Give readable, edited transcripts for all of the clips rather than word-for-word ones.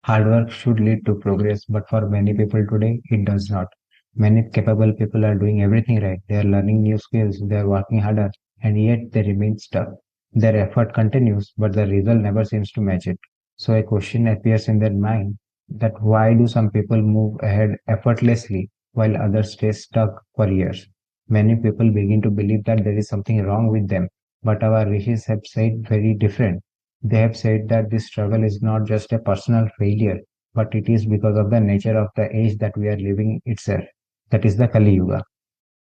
Hard work should lead to progress, but for many people today, it does not. Many capable people are doing everything right. They are learning new skills, they are working harder, and yet they remain stuck. Their effort continues, but the result never seems to match it. So a question appears in their mind that why do some people move ahead effortlessly while others stay stuck for years? Many people begin to believe that there is something wrong with them, but our rishis have said very different. They have said that this struggle is not just a personal failure, but it is because of the nature of the age that we are living itself. That is the Kali Yuga.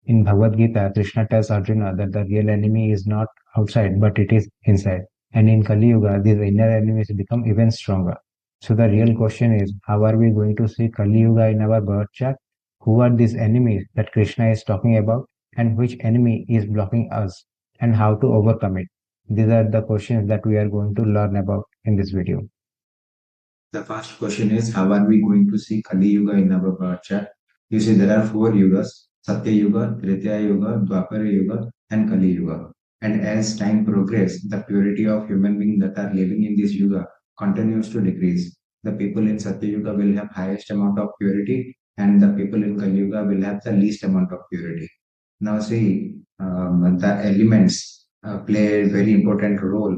In Bhagavad Gita, Krishna tells Arjuna that the real enemy is not outside, but it is inside. And in Kali Yuga, these inner enemies become even stronger. So the real question is, how are we going to see Kali Yuga in our birth chart? Who are these enemies that Krishna is talking about? And which enemy is blocking us? And how to overcome it? These are the questions that we are going to learn about in this video. The first question is, how are we going to see Kali Yuga in our birth chart? You see, there are four yugas: Satya Yuga, Treta Yuga, Dwapara Yuga, and Kali Yuga. And as time progresses, the purity of human beings that are living in this yuga continues to decrease. The people in Satya Yuga will have highest amount of purity, and the people in Kali Yuga will have the least amount of purity. Now, see, the elements play a very important role.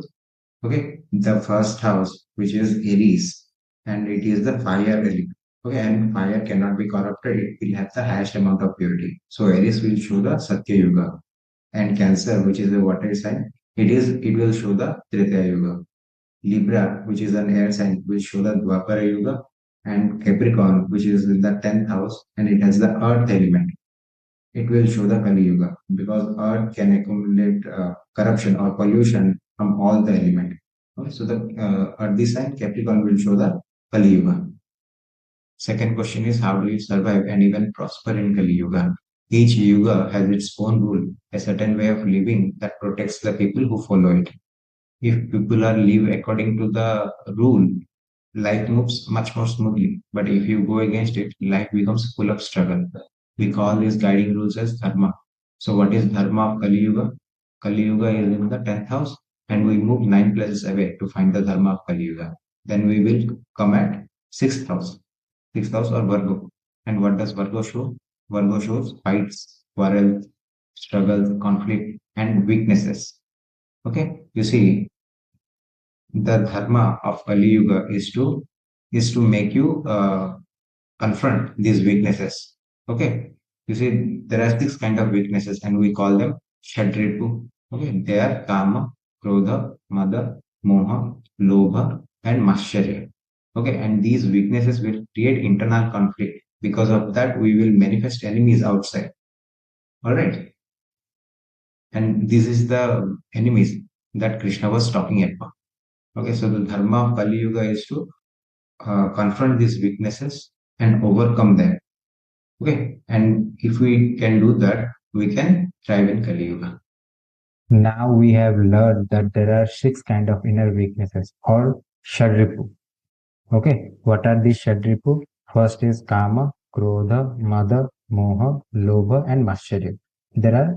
Okay, the first house, which is Aries, and it is the fire element. Okay, and fire cannot be corrupted, it will have the highest amount of purity. So Aries will show the Satya Yuga. And Cancer, which is the water sign, it will show the Treta Yuga. Libra, which is an air sign, will show the Dwapara Yuga. And Capricorn, which is in the 10th house, and it has the earth element, it will show the Kali Yuga, because earth can accumulate corruption or pollution from all the element. Okay, so the earthy sign Capricorn will show the Kali Yuga. Second question is, how do you survive and even prosper in Kali Yuga? Each yuga has its own rule, a certain way of living that protects the people who follow it. If people are live according to the rule, life moves much more smoothly. But if you go against it, life becomes full of struggle. We call these guiding rules as Dharma. So what is Dharma of Kali Yuga? Kali Yuga is in the 10th house, and we move 9 places away to find the Dharma of Kali Yuga. Then we will come at 6th house. 6th house or Virgo. And what does Virgo show? Virgo shows fights, quarrels, struggles, conflict, and weaknesses. Okay, you see, the dharma of Kali Yuga is to make you confront these weaknesses. Okay, you see, there are six kind of weaknesses, and we call them Shadripu. Okay, they are Kama, Krodha, Mada, Moha, Lobha, and Mascharya. Okay, and these weaknesses will create internal conflict. Because of that, we will manifest enemies outside. All right, and this is the enemies that Krishna was talking about. Okay, so the dharma of Kali Yuga is to confront these weaknesses and overcome them. Okay, and if we can do that, we can thrive in Kali Yuga. Now we have learned that there are six kind of inner weaknesses called Shadripu. Okay, what are these Shadripu? First is Kama, Krodha, Mada, Moha, Lobha, and Mascharya.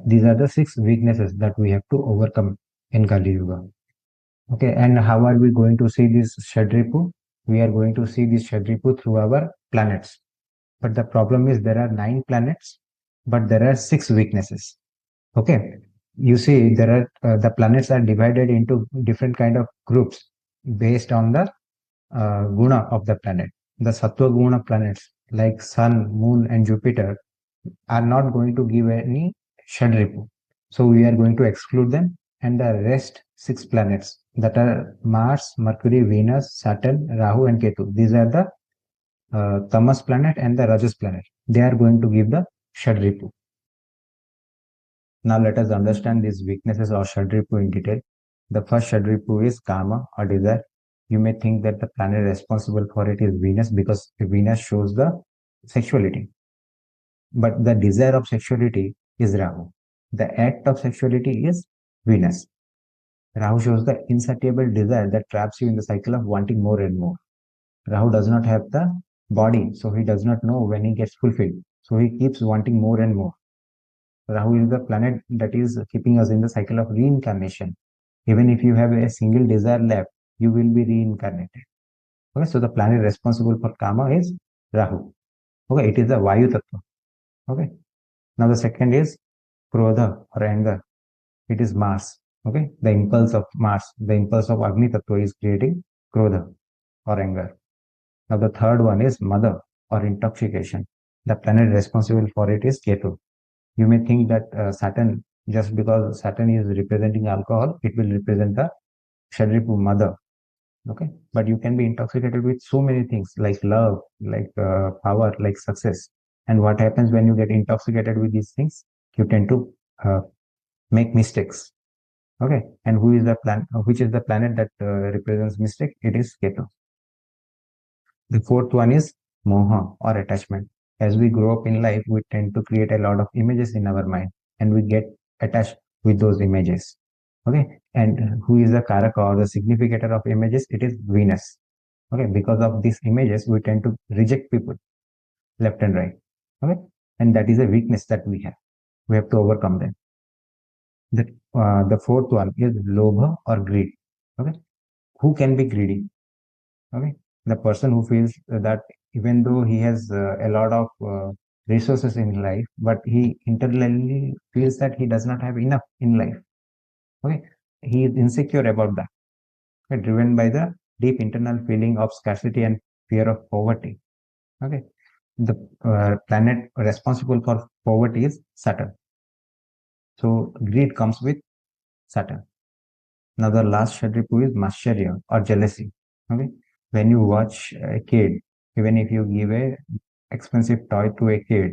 These are the six weaknesses that we have to overcome in Kali Yuga. Okay, and how are we going to see this Shadripu? We are going to see this Shadripu through our planets. But the problem is there are 9 planets, but there are 6 weaknesses. Okay, you see there are the planets are divided into different kind of groups based on the guna of the planet. The Sattva guna planets like Sun, Moon, and Jupiter are not going to give any Shadripu. So we are going to exclude them, and the rest 6 planets that are Mars, Mercury, Venus, Saturn, Rahu, and Ketu. These are the Tamas planet and the Rajas planet. They are going to give the Shadripu. Now let us understand these weaknesses of Shadripu in detail. The first Shadripu is Kama or desire. You may think that the planet responsible for it is Venus because Venus shows the sexuality. But the desire of sexuality is Rahu. The act of sexuality is Venus. Rahu shows the insatiable desire that traps you in the cycle of wanting more and more. Rahu does not have the body, so he does not know when he gets fulfilled. So he keeps wanting more and more. Rahu is the planet that is keeping us in the cycle of reincarnation. Even if you have a single desire left, you will be reincarnated. Okay, so the planet responsible for karma is Rahu. Okay, it is the Vayu Tattva. Okay, now the second is Krodha or anger. It is Mars. Okay, the impulse of Mars, the impulse of Agni Tattva is creating Krodha or anger. Now the third one is Mother or intoxication. The planet responsible for it is Ketu. You may think that Saturn, just because Saturn is representing alcohol, it will represent the Shadripu mother. Okay, but you can be intoxicated with so many things like love, like power, like success. And what happens when you get intoxicated with these things? You tend to uh, make mistakes. Okay, and who is the planet? Which is the planet that represents mistake? It is Ketu. The fourth one is moha or attachment. As we grow up in life, we tend to create a lot of images in our mind and we get attached with those images. Okay, and who is the karaka or the significator of images? It is Venus. Okay, because of these images, we tend to reject people left and right. Okay, and that is a weakness that we have. We have to overcome them. The fourth one is lobha or greed. Okay, who can be greedy? Okay, the person who feels that even though he has a lot of resources in life, but he internally feels that he does not have enough in life. Okay, he is insecure about that, okay, driven by the deep internal feeling of scarcity and fear of poverty. Okay, the planet responsible for poverty is Saturn. So greed comes with Saturn. Now the last Shadripu is Mascharya or jealousy. Okay, when you watch a kid, even if you give a expensive toy to a kid,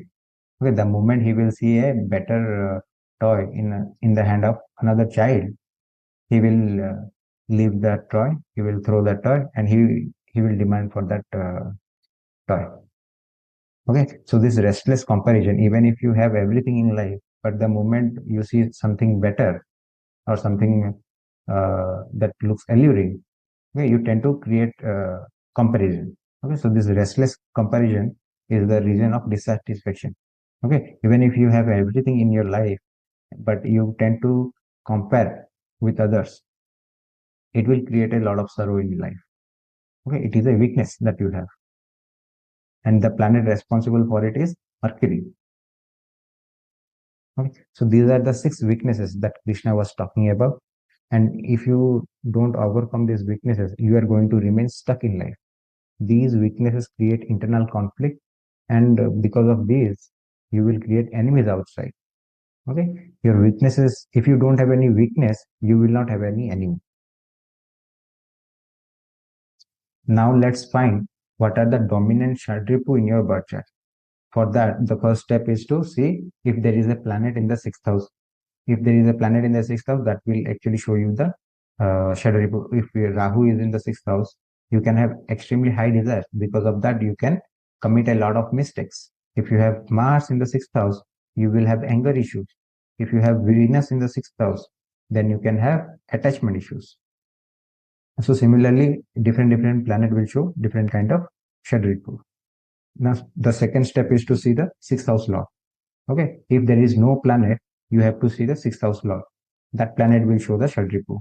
okay, the moment he will see a better toy in the hand of another child, he will leave that toy, he will throw that toy, and he will demand for that toy. Okay, so this restless comparison, even if you have everything in life, but the moment you see something better or something that looks alluring, okay, you tend to create comparison. Okay, so this restless comparison is the reason of dissatisfaction. Okay, even if you have everything in your life, but you tend to compare with others, it will create a lot of sorrow in your life. Okay, it is a weakness that you have, and the planet responsible for it is Mercury. Okay, so these are the six weaknesses that Krishna was talking about. And if you don't overcome these weaknesses, you are going to remain stuck in life. These weaknesses create internal conflict, and because of these, you will create enemies outside. Okay, your weaknesses, if you don't have any weakness, you will not have any enemy. Now let's find what are the dominant Shadripu in your birth chart. For that, the first step is to see if there is a planet in the sixth house. If there is a planet in the sixth house, that will actually show you the Shadripu. If Rahu is in the sixth house, you can have extremely high desires. Because of that, you can commit a lot of mistakes. If you have Mars in the sixth house, you will have anger issues. If you have Venus in the sixth house, then you can have attachment issues. So similarly, different planet will show different kind of Shadripu. Now, the second step is to see the sixth house lord. Okay, if there is no planet, you have to see the sixth house lord. That planet will show the Shadripu.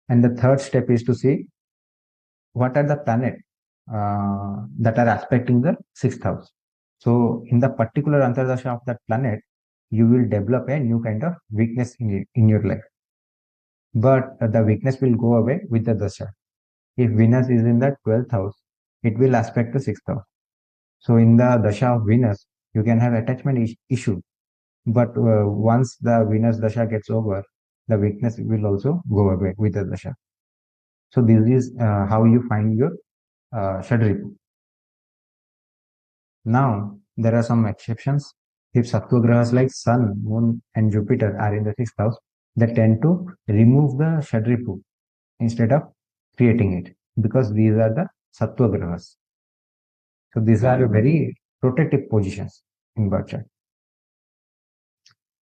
And the third step is to see what are the planets that are aspecting the sixth house. So in the particular antardasha of that planet, you will develop a new kind of weakness in your life. But the weakness will go away with the dasha. If Venus is in the 12th house, it will aspect the sixth house. So in the dasha of Venus, you can have attachment issue. But once the Venus dasha gets over, the weakness will also go away with the dasha. So this is how you find your Shadripu. Now, there are some exceptions. If Sattva grahas like Sun, Moon, and Jupiter are in the sixth house, they tend to remove the Shadripu instead of creating it because these are the Sattva grahas. So these are very protective positions in birth chart.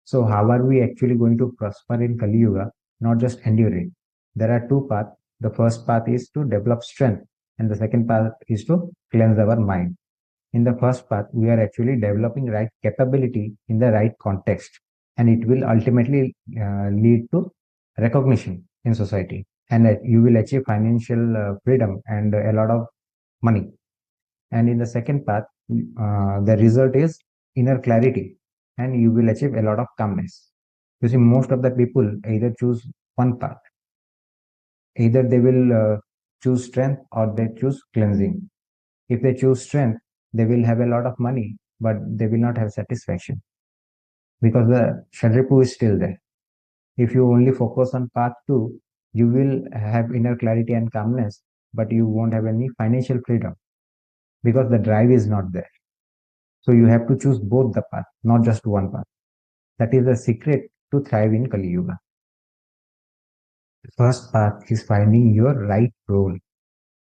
So how are we actually going to prosper in Kali Yuga, not just enduring? There are two paths. The first path is to develop strength, and the second path is to cleanse our mind. In the first path, we are actually developing right capability in the right context, and it will ultimately lead to recognition in society. and you will achieve financial freedom and a lot of money. And in the second path, the result is inner clarity, and you will achieve a lot of calmness. You see, most of the people either choose one path, either they will choose strength or they choose cleansing. If they choose strength, they will have a lot of money, but they will not have satisfaction because the Shadripu is still there. If you only focus on path two, you will have inner clarity and calmness, but you won't have any financial freedom because the drive is not there. So you have to choose both the path, not just one path. That is the secret to thrive in Kali Yuga. The first path is finding your right role.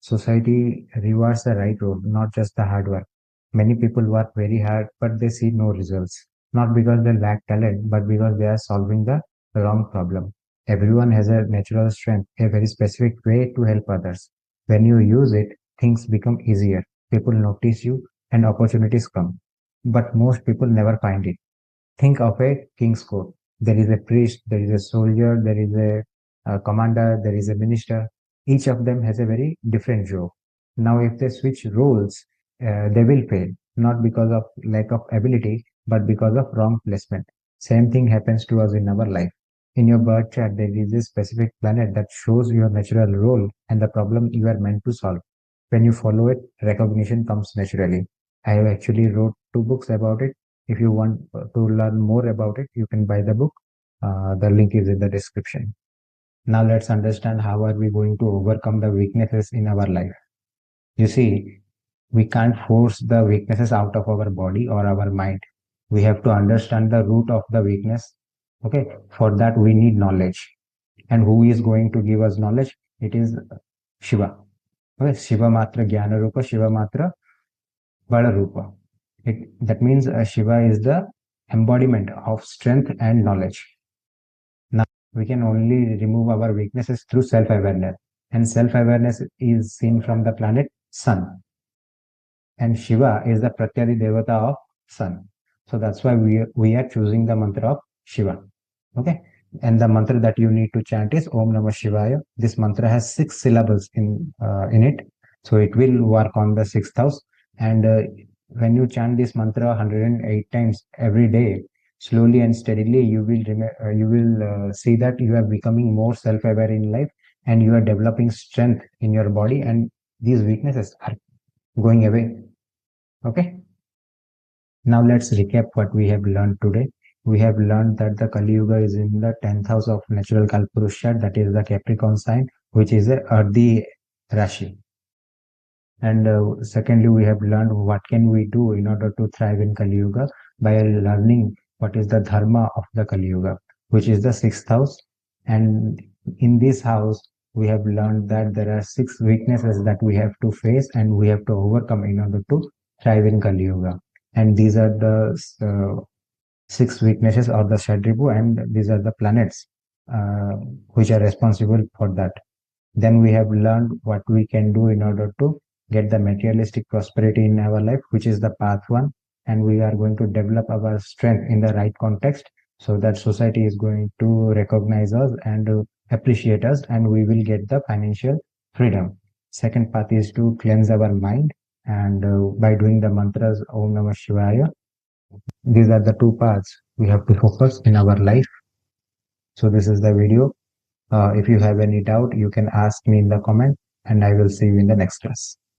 Society rewards the right role, not just the hard work. Many people work very hard, but they see no results. Not because they lack talent, but because they are solving the wrong problem. Everyone has a natural strength, a very specific way to help others. When you use it, things become easier. People notice you and opportunities come. But most people never find it. Think of a king's court. There is a priest, there is a soldier, there is a commander, there is a minister. Each of them has a very different job. Now, if they switch roles, they will fail, not because of lack of ability, but because of wrong placement. Same thing happens to us in our life. In your birth chart, there is a specific planet that shows your natural role and the problem you are meant to solve. When you follow it, recognition comes naturally. I have actually wrote two books about it. If you want to learn more about it, you can buy the book. The link is in the description. Now let's understand how are we going to overcome the weaknesses in our life. You see, we can't force the weaknesses out of our body or our mind. We have to understand the root of the weakness. Okay, for that we need knowledge. And who is going to give us knowledge? It is Shiva. Okay, Shiva Matra Jnana Rupa, Shiva Matra Bala Rupa. That means Shiva is the embodiment of strength and knowledge. Now we can only remove our weaknesses through self-awareness. And self-awareness is seen from the planet Sun. And Shiva is the Pratyadi Devata of Sun. So that's why we are choosing the mantra of Shiva. Okay. And the mantra that you need to chant is Om Namah Shivaya. This mantra has 6 syllables in it. So it will work on the sixth house. And when you chant this mantra 108 times every day, slowly and steadily, you will see that you are becoming more self-aware in life, and you are developing strength in your body, and these weaknesses are going away. Okay. Now let's recap what we have learned today. We have learned that the Kali Yuga is in the 10th house of natural Kalpurusha, that is the Capricorn sign, which is a earthy Rashi. And secondly, we have learned what can we do in order to thrive in Kali Yuga by learning what is the Dharma of the Kali Yuga, which is the 6th house. And in this house, we have learned that there are 6 weaknesses that we have to face and we have to overcome in order to thrive in Kali Yuga. And these are the 6 weaknesses or the Shadripu, and these are the planets which are responsible for that. Then we have learned what we can do in order to get the materialistic prosperity in our life, which is the path one. And we are going to develop our strength in the right context so that society is going to recognize us and appreciate us, and we will get the financial freedom. Second path is to cleanse our mind, and by doing the mantras Om Namah Shivaya. These are the 2 paths we have to focus in our life. So this is the video. If you have any doubt, you can ask me in the comment, and I will see you in the next class.